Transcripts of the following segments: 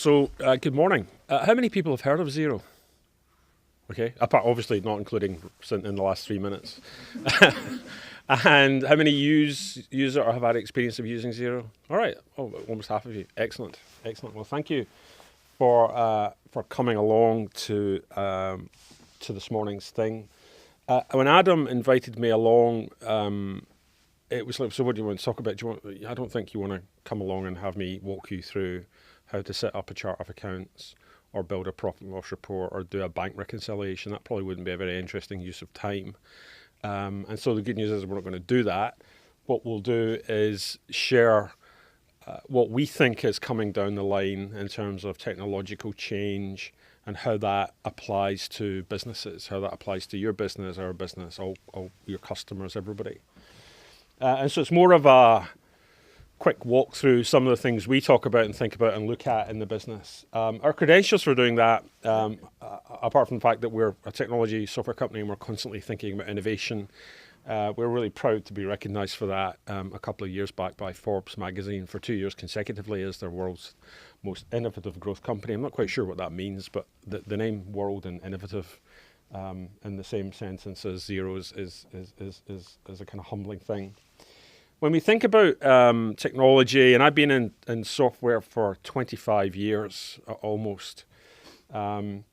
Good morning. How many people have heard of XERO? Okay, apart obviously not including in the last 3 minutes. And how many user or have had experience of using XERO? All right, almost half of you. Excellent, excellent. Well, thank you for coming along to this morning's thing. When Adam invited me along, it was like, so what do you want to talk about? I don't think you want to come along and have me walk you through how to set up a chart of accounts or build a profit and loss report or do a bank reconciliation. That probably wouldn't be a very interesting use of time. And so the good news is we're not going to do that. What we'll do is share what we think is coming down the line in terms of technological change and how that applies to businesses, how that applies to your business, our business, all your customers, everybody. And so it's more of a quick walk through some of the things we talk about and think about and look at in the business. Our credentials for doing that, apart from the fact that we're a technology software company and we're constantly thinking about innovation, we're really proud to be recognized for that a couple of years back by Forbes magazine for 2 years consecutively as their world's most innovative growth company. I'm not quite sure what that means, but the name world and innovative in the same sentence as XERO is a kind of humbling thing. When we think about technology, and I've been in software for 25 years almost, and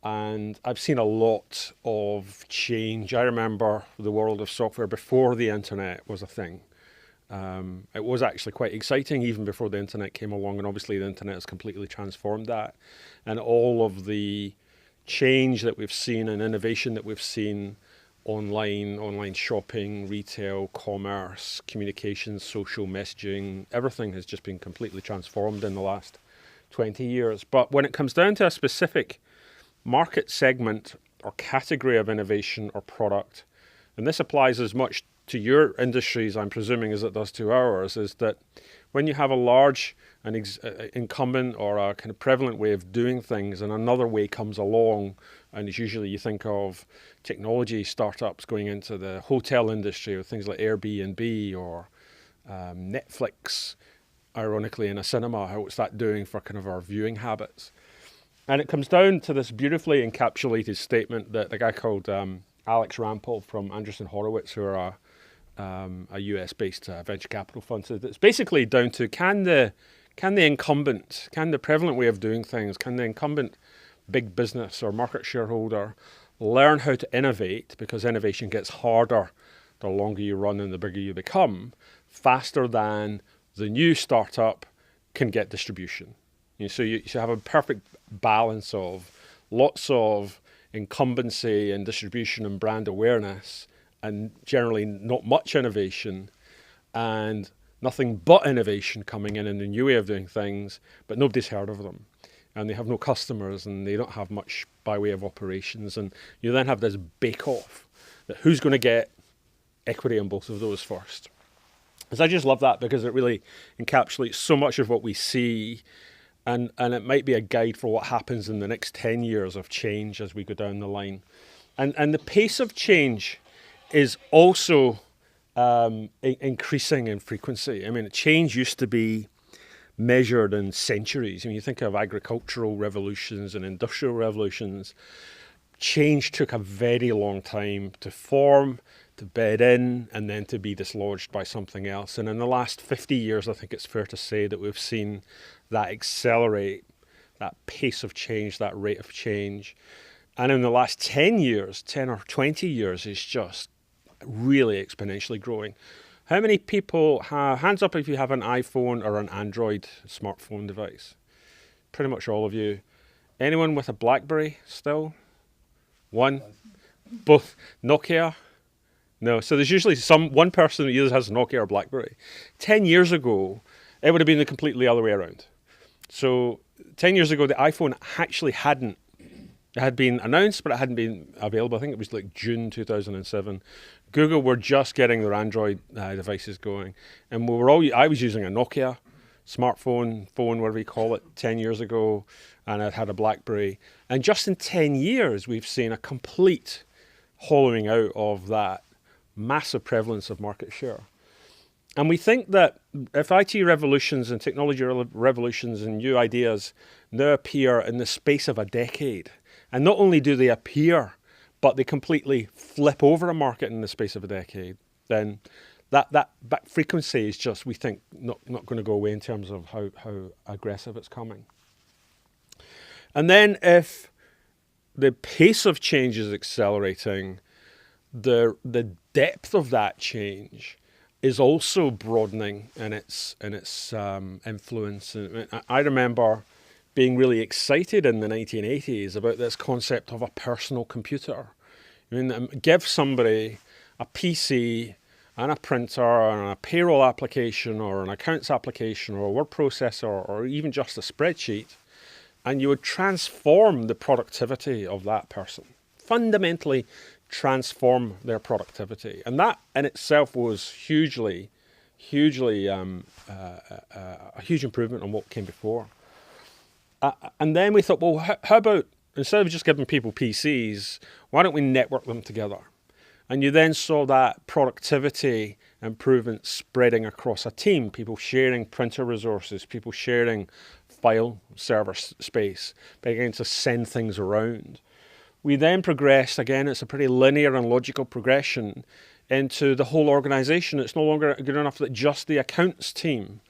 I've seen a lot of change. I remember the world of software before the internet was a thing. It was actually quite exciting even before the internet came along, and obviously the internet has completely transformed that. And all of the change that we've seen and innovation that we've seen online shopping, retail, commerce, communications, social messaging, everything has just been completely transformed in the last 20 years. But when it comes down to a specific market segment or category of innovation or product, and this applies as much to your industries, I'm presuming, as it does to ours, is that when you have a large incumbent or a kind of prevalent way of doing things and another way comes along, and it's usually you think of technology startups going into the hotel industry or things like Airbnb or Netflix, ironically in a cinema, what's that doing for kind of our viewing habits? And it comes down to this beautifully encapsulated statement that a guy called Alex Rampol from Andreessen Horowitz, who are a US-based venture capital fund, said it's basically down to can the prevalent way of doing things, can the incumbent big business or market shareholder learn how to innovate, because innovation gets harder the longer you run and the bigger you become, faster than the new startup can get distribution. So you should have a perfect balance of lots of incumbency and distribution and brand awareness and generally not much innovation and nothing but innovation coming in a new way of doing things, but nobody's heard of them. And they have no customers and they don't have much by way of operations. And you then have this bake-off that who's going to get equity in both of those first. So I just love that because it really encapsulates so much of what we see, and it might be a guide for what happens in the next 10 years of change as we go down the line. And the pace of change is also increasing in frequency. I mean, change used to be measured in centuries. I mean, you think of agricultural revolutions and industrial revolutions, change took a very long time to form, to bed in, and then to be dislodged by something else. And in the last 50 years, I think it's fair to say that we've seen that accelerate, that pace of change, that rate of change. And in the last 10 years, 10 or 20 years, it's just really exponentially growing. How many people have, hands up if you have an iPhone or an Android smartphone device? Pretty much all of you. Anyone with a BlackBerry still? One? Both? Nokia? No. So there's usually one person that either has Nokia or BlackBerry. 10 years ago, it would have been the completely other way around. So 10 years ago, the iPhone actually hadn't. It had been announced, but it hadn't been available. I think it was like June 2007. Google were just getting their Android devices going. And I was using a Nokia smartphone, phone, whatever you call it, 10 years ago, and I'd had a BlackBerry. And just in 10 years, we've seen a complete hollowing out of that massive prevalence of market share. And we think that if IT revolutions and technology revolutions and new ideas now appear in the space of a decade, and not only do they appear, but they completely flip over a market in the space of a decade, then that frequency is just, we think, not going to go away in terms of how aggressive it's coming. And then if the pace of change is accelerating, the depth of that change is also broadening in its influence. And I remember being really excited in the 1980s about this concept of a personal computer. I mean, give somebody a PC and a printer and a payroll application or an accounts application or a word processor or even just a spreadsheet, and you would transform the productivity of that person, fundamentally transform their productivity. And that in itself was hugely a huge improvement on what came before. And then we thought, well, how about, instead of just giving people PCs, why don't we network them together? And you then saw that productivity improvement spreading across a team, people sharing printer resources, people sharing file server space, beginning to send things around. We then progressed, again, it's a pretty linear and logical progression into the whole organization. It's no longer good enough that just the accounts team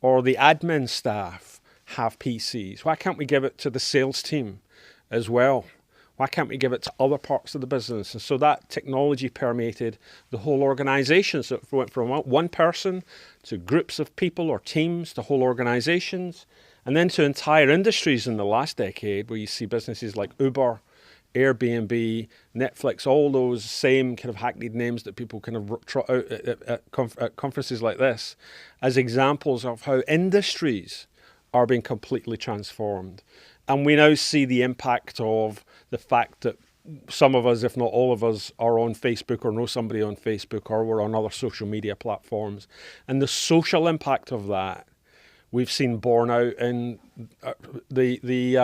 or the admin staff have PCs. Why can't we give it to the sales team as well? Why can't we give it to other parts of the business? And so that technology permeated the whole organization. So it went from one person to groups of people or teams to whole organizations, and then to entire industries in the last decade, where you see businesses like Uber, Airbnb, Netflix, all those same kind of hackneyed names that people kind of trot out at conferences like this, as examples of how industries are being completely transformed. And we now see the impact of the fact that some of us, if not all of us, are on Facebook or know somebody on Facebook, or we're on other social media platforms. And the social impact of that we've seen borne out in the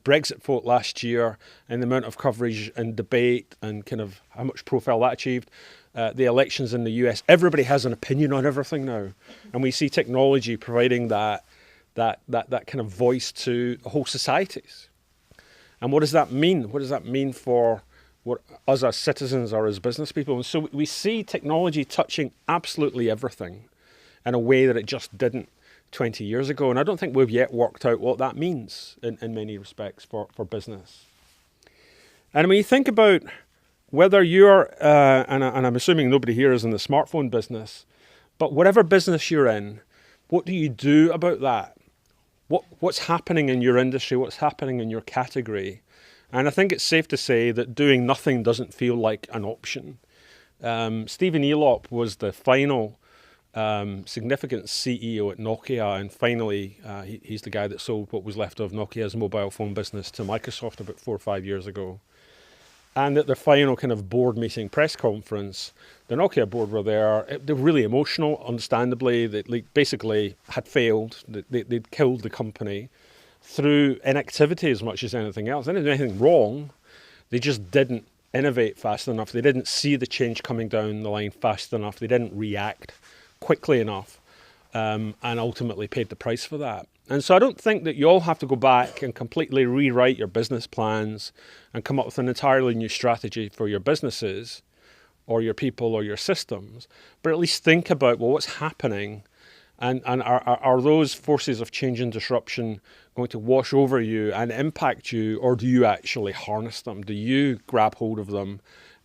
Brexit vote last year, and the amount of coverage and debate and kind of how much profile that achieved. The elections in the US, everybody has an opinion on everything now. And we see technology providing that kind of voice to whole societies. And what does that mean? What does that mean for what us as citizens or as business people? And so we see technology touching absolutely everything in a way that it just didn't 20 years ago. And I don't think we've yet worked out what that means in many respects for business. And when you think about whether you're, and I'm assuming nobody here is in the smartphone business, but whatever business you're in, what do you do about that? What's happening in your industry? What's happening in your category? And I think it's safe to say that doing nothing doesn't feel like an option. Stephen Elop was the final significant CEO at Nokia, and finally he's the guy that sold what was left of Nokia's mobile phone business to Microsoft about 4 or 5 years ago. And at their final kind of board meeting press conference, the Nokia board were there. They were really emotional, understandably. They basically had failed. They'd killed the company through inactivity as much as anything else. They didn't do anything wrong. They just didn't innovate fast enough. They didn't see the change coming down the line fast enough. They didn't react quickly enough, and ultimately paid the price for that. And so I don't think that you all have to go back and completely rewrite your business plans and come up with an entirely new strategy for your businesses or your people or your systems, but at least think about, well, what's happening, and are those forces of change and disruption going to wash over you and impact you, or do you actually harness them? Do you grab hold of them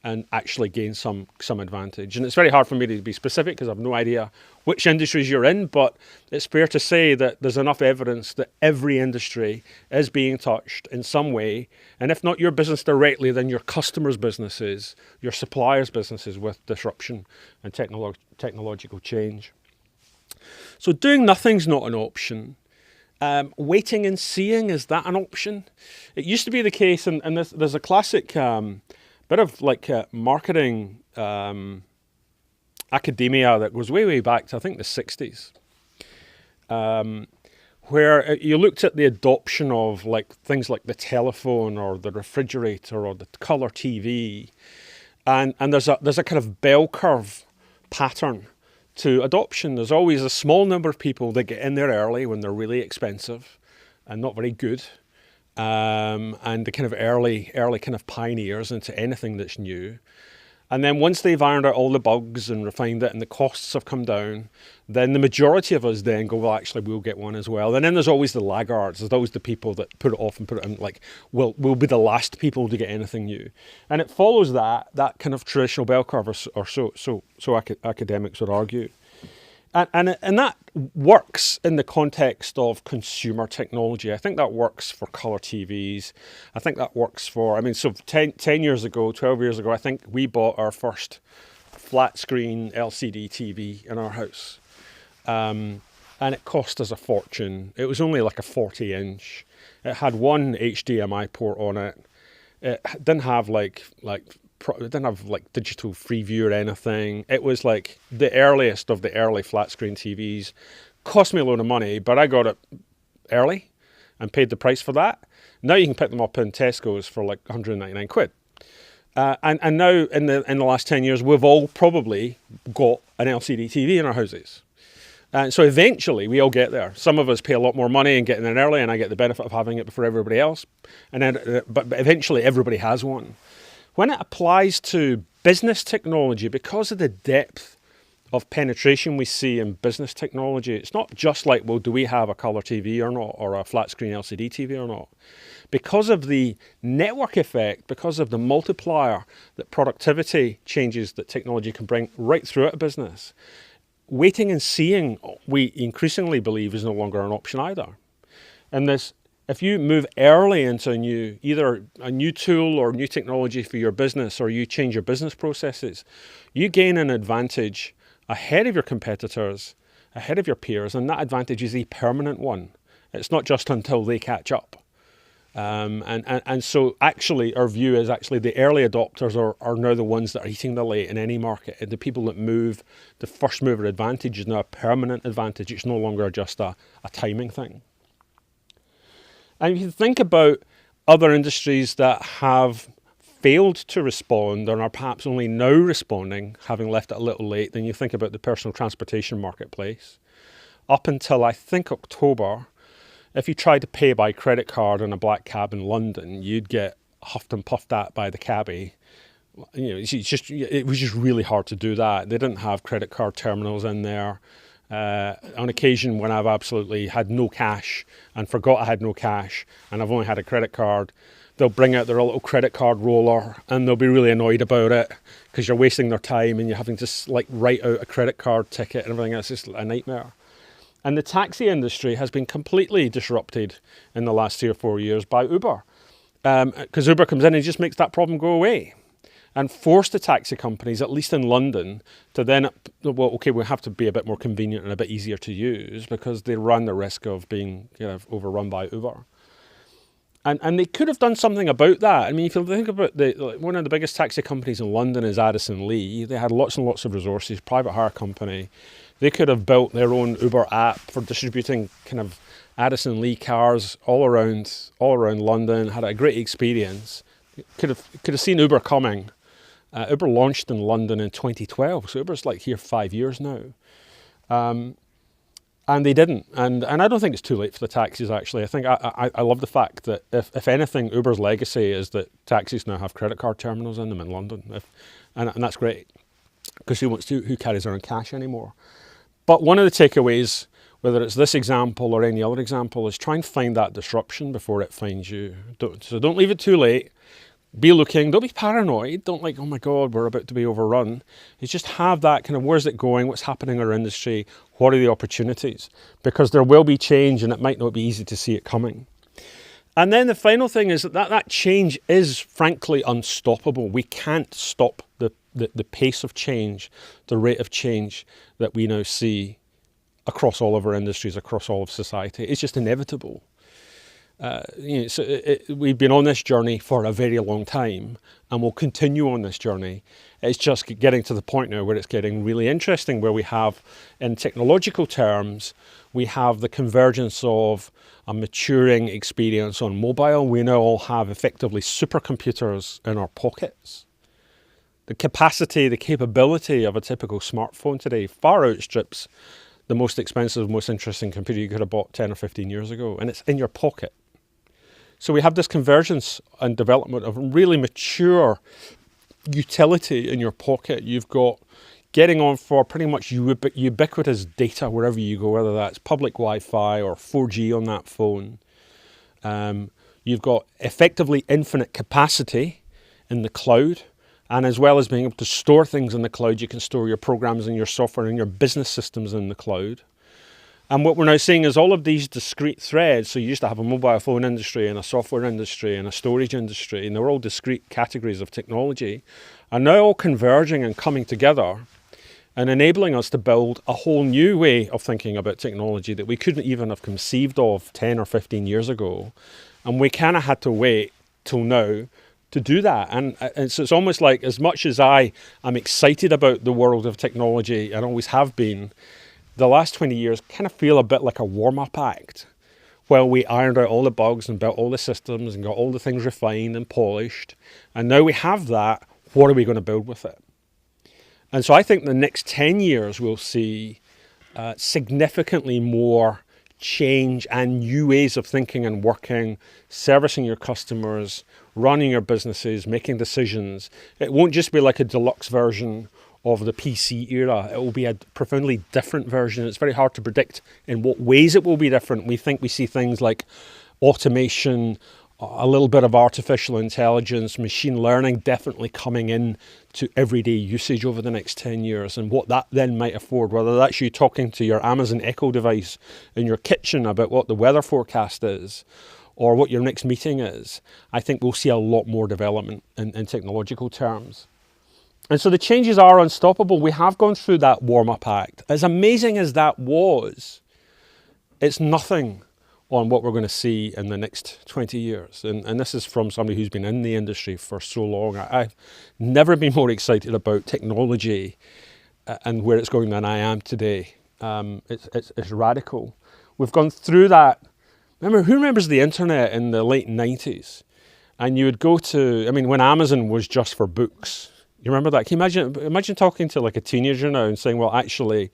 and actually gain some advantage? And it's very hard for me to be specific because I have no idea which industries you're in, but it's fair to say that there's enough evidence that every industry is being touched in some way, and if not your business directly, then your customers' businesses, your suppliers' businesses, with disruption and technological change. So doing nothing's not an option. Waiting and seeing, is that an option? It used to be the case, and there's a classic bit of like marketing academia that goes way back to, I think, the 60s, where you looked at the adoption of like things like the telephone or the refrigerator or the colour TV, and there's a kind of bell curve pattern to adoption. There's always a small number of people that get in there early when they're really expensive and not very good. And the kind of early kind of pioneers into anything that's new. And then once they've ironed out all the bugs and refined it and the costs have come down, then the majority of us then go, well, actually, we'll get one as well. And then there's always the laggards. There's always the people that put it off and put it in, like, we'll be the last people to get anything new. And it follows that kind of traditional bell curve, or so academics would argue. And that works in the context of consumer technology. I think that works for colour TVs. I think that works for, 10 years ago, 12 years ago, I think we bought our first flat screen LCD TV in our house. And it cost us a fortune. It was only like a 40-inch. It had one HDMI port on it. It didn't have it didn't have like digital Freeview or anything. It was like the earliest of the early flat screen TVs. Cost me a load of money, but I got it early and paid the price for that. Now you can pick them up in Tesco's for like 199 quid. And now in the last 10 years, we've all probably got an LCD TV in our houses. And so eventually we all get there. Some of us pay a lot more money and get in early, and I get the benefit of having it before everybody else. But eventually everybody has one. When it applies to business technology, because of the depth of penetration we see in business technology, it's not just like, well, do we have a colour TV or not, or a flat screen LCD TV or not? Because of the network effect, because of the multiplier that productivity changes that technology can bring right throughout a business, waiting and seeing, we increasingly believe, is no longer an option either. And this, if you move early into either a new tool or new technology for your business, or you change your business processes, you gain an advantage ahead of your competitors, ahead of your peers, and that advantage is a permanent one. It's not just until they catch up. And so actually our view is actually the early adopters are now the ones that are eating the late in any market. And the people that move, the first mover advantage is now a permanent advantage. It's no longer just a timing thing. And if you think about other industries that have failed to respond and are perhaps only now responding, having left it a little late, then you think about the personal transportation marketplace. Up until I think October, if you tried to pay by credit card in a black cab in London, you'd get huffed and puffed at by the cabbie. It was just really hard to do that. They didn't have credit card terminals in there. On occasion when I've absolutely had no cash and forgot I had no cash and I've only had a credit card, they'll bring out their little credit card roller and they'll be really annoyed about it because you're wasting their time and you're having to like write out a credit card ticket and everything. It's just a nightmare. And the taxi industry has been completely disrupted in the last 3 or 4 years by Uber, because Uber comes in and just makes that problem go away and force the taxi companies, at least in London, to then, well, okay, we have to be a bit more convenient and a bit easier to use because they run the risk of being overrun by Uber. And they could have done something about that. I mean, if you think about one of the biggest taxi companies in London is Addison Lee. They had lots and lots of resources, private hire company. They could have built their own Uber app for distributing kind of Addison Lee cars all around London. Had a great experience. Could have seen Uber coming. Uber launched in London in 2012, so Uber's like here 5 years now. And they didn't. And I don't think it's too late for the taxis, actually. I think I love the fact that if anything, Uber's legacy is that taxis now have credit card terminals in them in London. And that's great, because who carries around cash anymore? But one of the takeaways, whether it's this example or any other example, is try and find that disruption before it finds you. So don't leave it too late. Be looking, don't be paranoid, don't like, oh my God, we're about to be overrun. You just have that kind of, where's it going, what's happening in our industry, what are the opportunities? Because there will be change and it might not be easy to see it coming. And then the final thing is that change is frankly unstoppable. We can't stop the pace of change, the rate of change that we now see across all of our industries, across all of society. It's just inevitable. We've been on this journey for a very long time and we'll continue on this journey. It's just getting to the point now where it's getting really interesting, where we have, in technological terms, we have the convergence of a maturing experience on mobile. We now all have effectively supercomputers in our pockets. the capacity, the capability of a typical smartphone today far outstrips the most expensive, most interesting computer you could have bought 10 or 15 years ago, and it's in your pocket. So we have this convergence and development of really mature utility in your pocket. You've got getting on for pretty much ubiquitous data wherever you go, whether that's public Wi-Fi or 4G on that phone. You've got effectively infinite capacity in the cloud. And as well as being able to store things in the cloud, you can store your programs and your software and your business systems in the cloud. And what we're now seeing is all of these discrete threads. So you used to have a mobile phone industry and a software industry and a storage industry, and they're all discrete categories of technology, are now all converging and coming together and enabling us to build a whole new way of thinking about technology that we couldn't even have conceived of 10 or 15 years ago. And we kind of had to wait till now to do that. And so it's almost like, as much as I am excited about the world of technology and always have been, the last 20 years kind of feel a bit like a warm-up act, while we ironed out all the bugs and built all the systems and got all the things refined and polished. And now we have that, what are we going to build with it? And so I think the next 10 years we'll see significantly more change and new ways of thinking and working, servicing your customers, running your businesses, making decisions. It won't just be like a deluxe version of the PC era. It will be a profoundly different version. It's very hard to predict in what ways it will be different. We think we see things like automation, a little bit of artificial intelligence, machine learning definitely coming in to everyday usage over the next 10 years, and what that then might afford, whether that's you talking to your Amazon Echo device in your kitchen about what the weather forecast is or what your next meeting is. I think we'll see a lot more development in technological terms. And so the changes are unstoppable. We have gone through that warm-up act. As amazing as that was, it's nothing on what we're going to see in the next 20 years. And this is from somebody who's been in the industry for so long. I've never been more excited about technology and where it's going than I am today. It's radical. We've gone through that. Who remembers the internet in the late 90s? And you would go to, when Amazon was just for books. You remember that? Can you imagine talking to like a teenager now and saying, well, actually,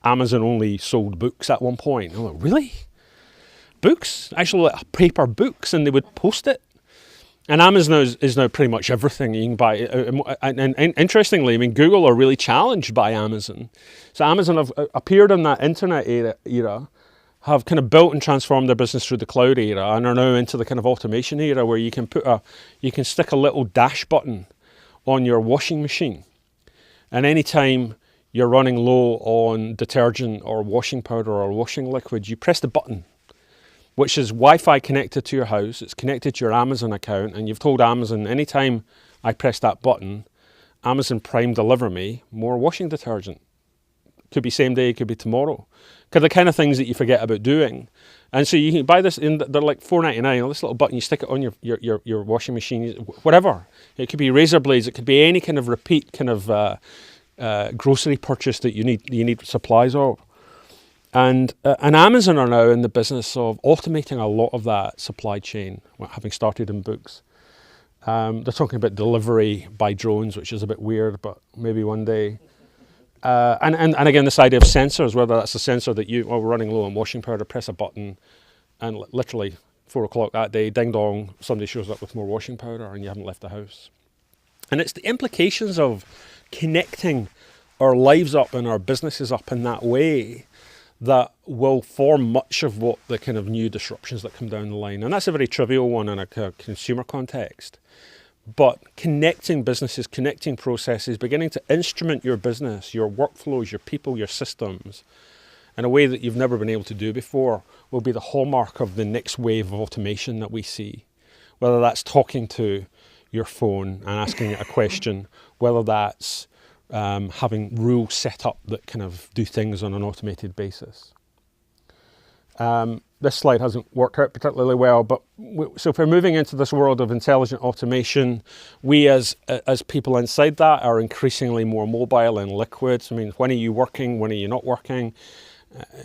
Amazon only sold books at one point. I'm like, really? Books? Actually, like paper books, and they would post it. And Amazon is now pretty much everything you can buy. And interestingly, Google are really challenged by Amazon. So Amazon have appeared in that internet era, have kind of built and transformed their business through the cloud era, and are now into the kind of automation era where you can stick a little dash button on your washing machine, and anytime you're running low on detergent or washing powder or washing liquid, you press the button, which is Wi-Fi connected to your house. It's connected to your Amazon account, and you've told Amazon, anytime I press that button, Amazon Prime deliver me more washing detergent. Could be same day, could be tomorrow. Because the kind of things that you forget about doing. And so you can buy this, they're like $4.99, this little button, you stick it on your washing machine, whatever. It could be razor blades, it could be any kind of repeat kind of grocery purchase that you need supplies of. And Amazon are now in the business of automating a lot of that supply chain, having started in books. They're talking about delivery by drones, which is a bit weird, but maybe one day. And again, this idea of sensors, whether that's a sensor that we're running low on washing powder, press a button, and literally 4 o'clock that day, ding dong, somebody shows up with more washing powder and you haven't left the house. And it's the implications of connecting our lives up and our businesses up in that way that will form much of what the kind of new disruptions that come down the line. And that's a very trivial one in a consumer context. But connecting businesses, connecting processes, beginning to instrument your business, your workflows, your people, your systems, in a way that you've never been able to do before, will be the hallmark of the next wave of automation that we see. Whether that's talking to your phone and asking it a question, whether that's having rules set up that kind of do things on an automated basis. This slide hasn't worked out particularly well, but so if we're moving into this world of intelligent automation, we as people inside that are increasingly more mobile and liquid. When are you working? When are you not working?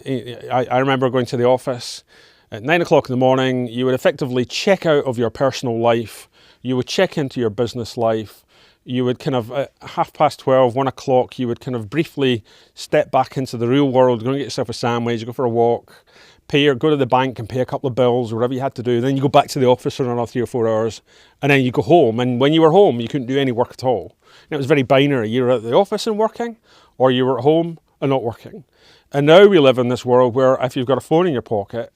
I remember going to the office at 9 o'clock in the morning. You would effectively check out of your personal life. You would check into your business life. you would kind of, at 12:30, 1 o'clock, you would kind of briefly step back into the real world, go and get yourself a sandwich, go for a walk, go to the bank and pay a couple of bills, or whatever you had to do. Then you go back to the office for another 3 or 4 hours, and then you go home. And when you were home, you couldn't do any work at all. And it was very binary. You were at the office and working, or you were at home and not working. And now we live in this world where if you've got a phone in your pocket,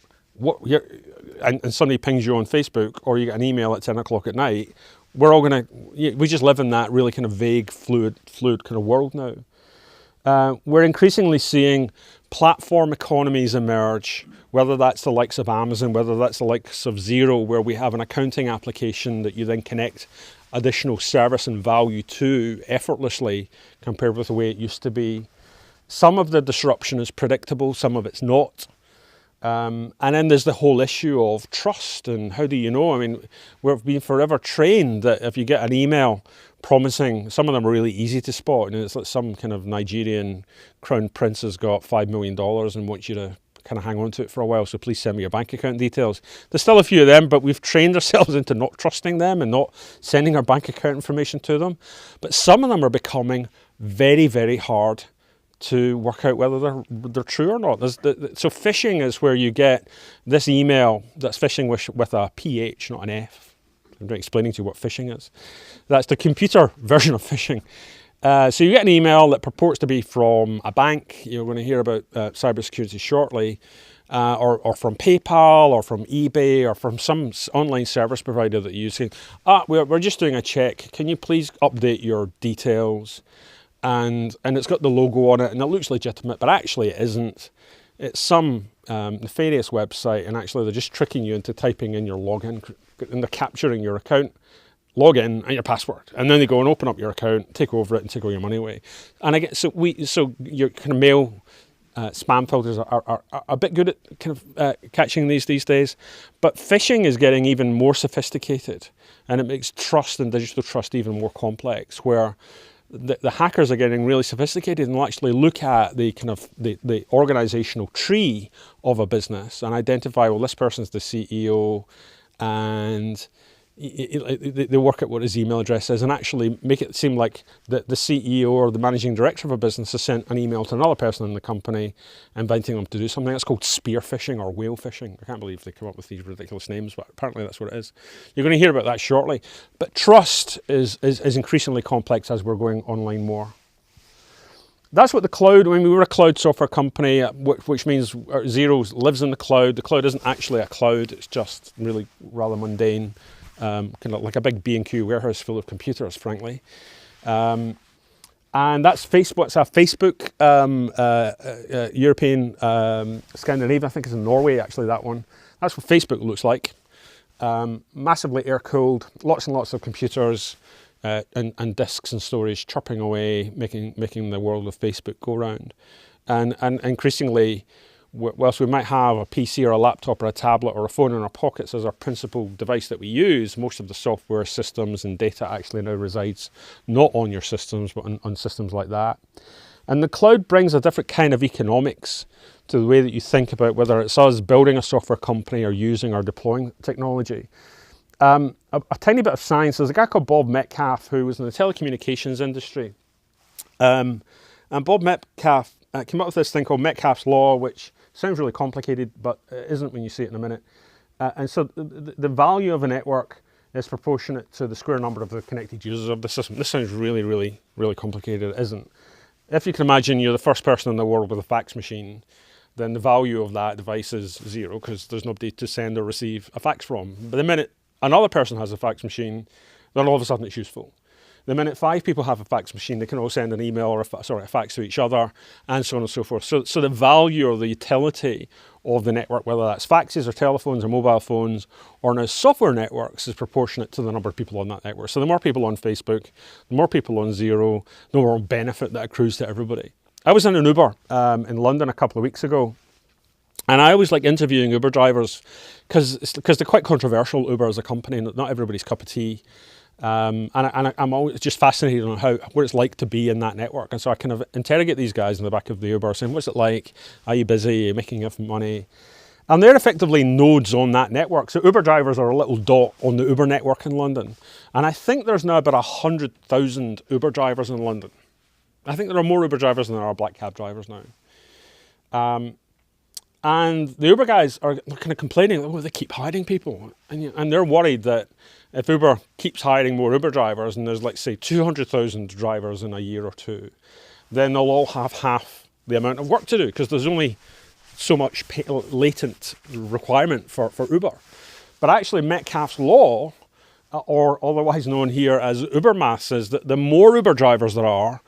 and somebody pings you on Facebook, or you get an email at 10 o'clock at night, we just live in that really kind of vague, fluid kind of world now. We're increasingly seeing platform economies emerge, whether that's the likes of Amazon, whether that's the likes of XERO, where we have an accounting application that you then connect additional service and value to effortlessly compared with the way it used to be. Some of the disruption is predictable, some of it's not. And then there's the whole issue of trust and how do you know? I mean, we've been forever trained that if you get an email promising, some of them are really easy to spot, and it's like some kind of Nigerian crown prince has got $5 million and wants you to kind of hang on to it for a while, so please send me your bank account details. There's still a few of them, but we've trained ourselves into not trusting them and not sending our bank account information to them. But some of them are becoming very, very hard to work out whether they're true or not. So phishing is where you get this email that's phishing with a PH, not an F. I'm explaining to you what phishing is. That's the computer version of phishing. So you get an email that purports to be from a bank. You're going to hear about cybersecurity shortly, or from PayPal, or from eBay, or from some online service provider that you say, we're just doing a check. Can you please update your details? And it's got the logo on it, and it looks legitimate, but actually it isn't. It's some nefarious website, and actually they're just tricking you into typing in your login, and they're capturing your account, login, and your password, and then they go and open up your account, take over it, and take all your money away. And again, so your kind of mail spam filters are a bit good at kind of catching these days, but phishing is getting even more sophisticated, and it makes trust and digital trust even more complex, where the hackers are getting really sophisticated and will actually look at the kind of the organizational tree of a business and identify, well, this person's the CEO, and they work out what his email address is and actually make it seem like the CEO or the managing director of a business has sent an email to another person in the company inviting them to do something. That's called spear phishing or whale phishing. I can't believe they come up with these ridiculous names, but apparently that's what it is. You're going to hear about that shortly. But trust is increasingly complex as we're going online more. That's what the cloud, I mean, we were a cloud software company, which means XERO lives in the cloud. The cloud isn't actually a cloud, it's just really rather mundane. Kind of like a big B&Q warehouse full of computers, frankly. And that's Facebook. It's a Facebook, European, Scandinavia, I think it's in Norway, actually, that one. That's what Facebook looks like. Massively air-cooled, lots and lots of computers and disks and storage chirping away, making the world of Facebook go round. And increasingly, whilst we might have a PC or a laptop or a tablet or a phone in our pockets as our principal device that we use, most of the software systems and data actually now resides not on your systems, but on systems like that. And the cloud brings a different kind of economics to the way that you think about whether it's us building a software company or using or deploying technology. A tiny bit of science. There's a guy called Bob Metcalfe who was in the telecommunications industry. And Bob Metcalfe came up with this thing called Metcalfe's Law, which sounds really complicated, but it isn't when you see it in a minute. And so the value of a network is proportionate to the square number of the connected users of the system. This sounds really, really, really complicated. It isn't. If you can imagine you're the first person in the world with a fax machine, then the value of that device is zero because there's nobody to send or receive a fax from. But the minute another person has a fax machine, then all of a sudden it's useful. The minute 5 people have a fax machine, they can all send an email or a fax to each other, and so on and so forth. So the value or the utility of the network, whether that's faxes or telephones or mobile phones or now software networks, is proportionate to the number of people on that network. So the more people on Facebook, the more people on XERO, the more benefit that accrues to everybody. I was in an Uber in London a couple of weeks ago, and I always like interviewing Uber drivers because they're quite controversial, Uber as a company, not everybody's cup of tea. And I'm always just fascinated on what it's like to be in that network. And so I kind of interrogate these guys in the back of the Uber saying, what's it like? Are you busy? Are you making enough money? And they're effectively nodes on that network. So Uber drivers are a little dot on the Uber network in London. And I think there's now about 100,000 Uber drivers in London. I think there are more Uber drivers than there are black cab drivers now. And the Uber guys are kind of complaining, oh, they keep hiring people. And they're worried that if Uber keeps hiring more Uber drivers, and there's, like, say, 200,000 drivers in a year or two, then they'll all have half the amount of work to do, because there's only so much latent requirement for Uber. But actually, Metcalfe's law, or otherwise known here as Uber math, says that the more Uber drivers there are,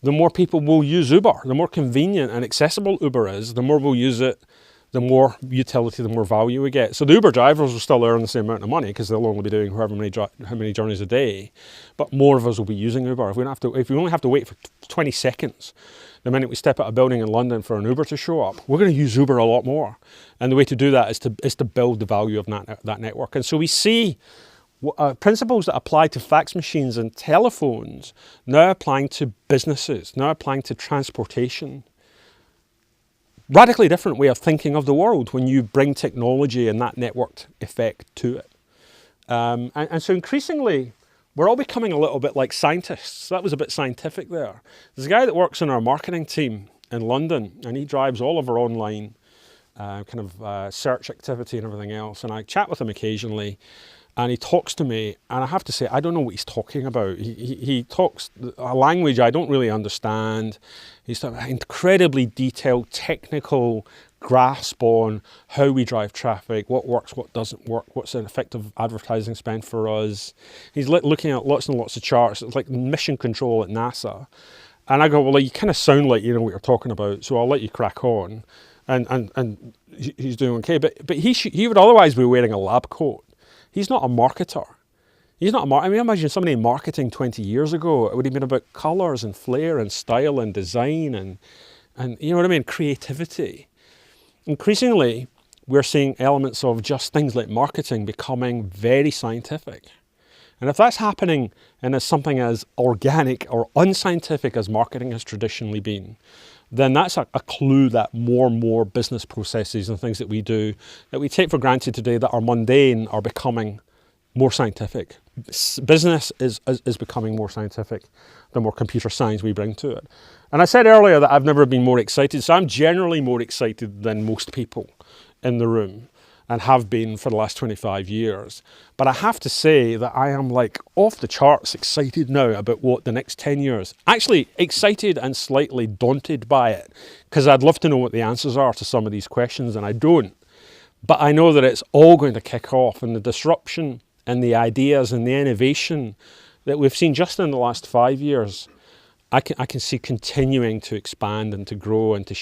the more people will use Uber. The more convenient and accessible Uber is, the more we'll use it, the more utility, the more value we get. So the Uber drivers will still earn the same amount of money, because they'll only be doing how many journeys a day, but more of us will be using Uber. If we only have to wait for 20 seconds, the minute we step out of a building in London for an Uber to show up, we're going to use Uber a lot more. And the way to do that is to build the value of that network. And so we see principles that apply to fax machines and telephones now applying to businesses, now applying to transportation. Radically different way of thinking of the world when you bring technology and that networked effect to it. And so increasingly, we're all becoming a little bit like scientists. That was a bit scientific there. There's a guy that works in our marketing team in London, and he drives all of our online search activity and everything else. And I chat with him occasionally, and he talks to me, and I have to say, I don't know what he's talking about. He talks a language I don't really understand. He's got an incredibly detailed, technical grasp on how we drive traffic, what works, what doesn't work, what's an effective advertising spend for us. He's looking at lots and lots of charts. It's like mission control at NASA. And I go, well, you kind of sound like you know what you're talking about, so I'll let you crack on. And he's doing okay. But he would otherwise be wearing a lab coat. He's not a marketer. He's not I mean, imagine somebody in marketing 20 years ago, it would have been about colours and flair and style and design and you know what I mean, creativity. Increasingly, we're seeing elements of just things like marketing becoming very scientific. And if that's happening in something as organic or unscientific as marketing has traditionally been, then that's a clue that more and more business processes and things that we do that we take for granted today that are mundane are becoming more scientific. Business is becoming more scientific the more computer science we bring to it. And I said earlier that I've never been more excited, so I'm generally more excited than most people in the room and have been for the last 25 years. But I have to say that I am like off the charts excited now about what the next 10 years, actually excited and slightly daunted by it, because I'd love to know what the answers are to some of these questions, and I don't. But I know that it's all going to kick off, and the disruption and the ideas and the innovation that we've seen just in the last 5 years, I can see continuing to expand and to grow and to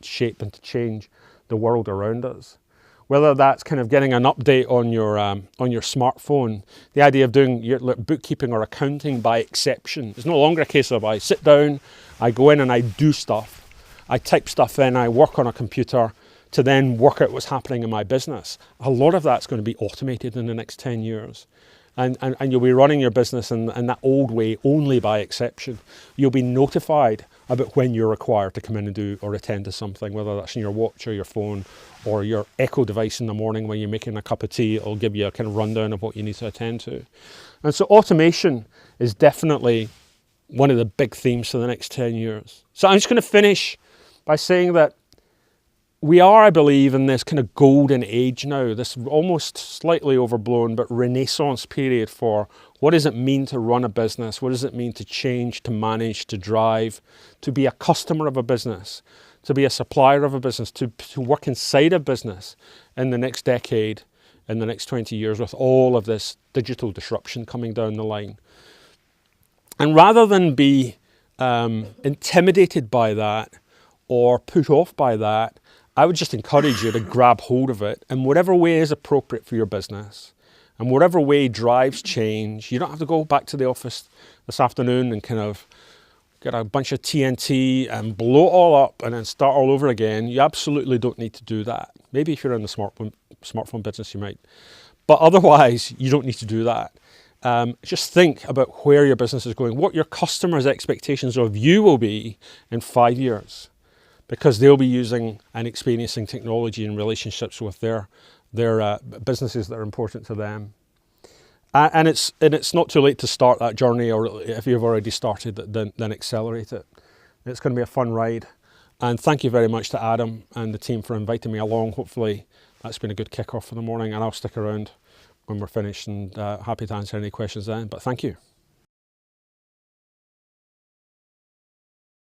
shape and to change the world around us. Whether that's kind of getting an update on your smartphone, the idea of doing your bookkeeping or accounting by exception. It's no longer a case of I sit down, I go in and I do stuff, I type stuff in, I work on a computer to then work out what's happening in my business. A lot of that's going to be automated in the next 10 years. And you'll be running your business in that old way only by exception. You'll be notified about when you're required to come in and do or attend to something, whether that's in your watch or your phone or your Echo device in the morning when you're making a cup of tea. It'll give you a kind of rundown of what you need to attend to. And so automation is definitely one of the big themes for the next 10 years. So I'm just going to finish by saying that we are, I believe, in this kind of golden age now, this almost slightly overblown but renaissance period for what does it mean to run a business, what does it mean to change, to manage, to drive, to be a customer of a business, to be a supplier of a business, to work inside a business in the next decade, in the next 20 years with all of this digital disruption coming down the line. And rather than be intimidated by that or put off by that, I would just encourage you to grab hold of it in whatever way is appropriate for your business and whatever way drives change. You don't have to go back to the office this afternoon and kind of get a bunch of TNT and blow it all up and then start all over again. You absolutely don't need to do that. Maybe if you're in the smartphone business, you might. But otherwise, you don't need to do that. Just think about where your business is going, what your customers' expectations of you will be in 5 years. because they'll be using and experiencing technology in relationships with their businesses that are important to them. And it's not too late to start that journey, or if you've already started it, then accelerate it. It's going to be a fun ride. And thank you very much to Adam and the team for inviting me along. Hopefully that's been a good kickoff for the morning, and I'll stick around when we're finished, and happy to answer any questions then. But thank you.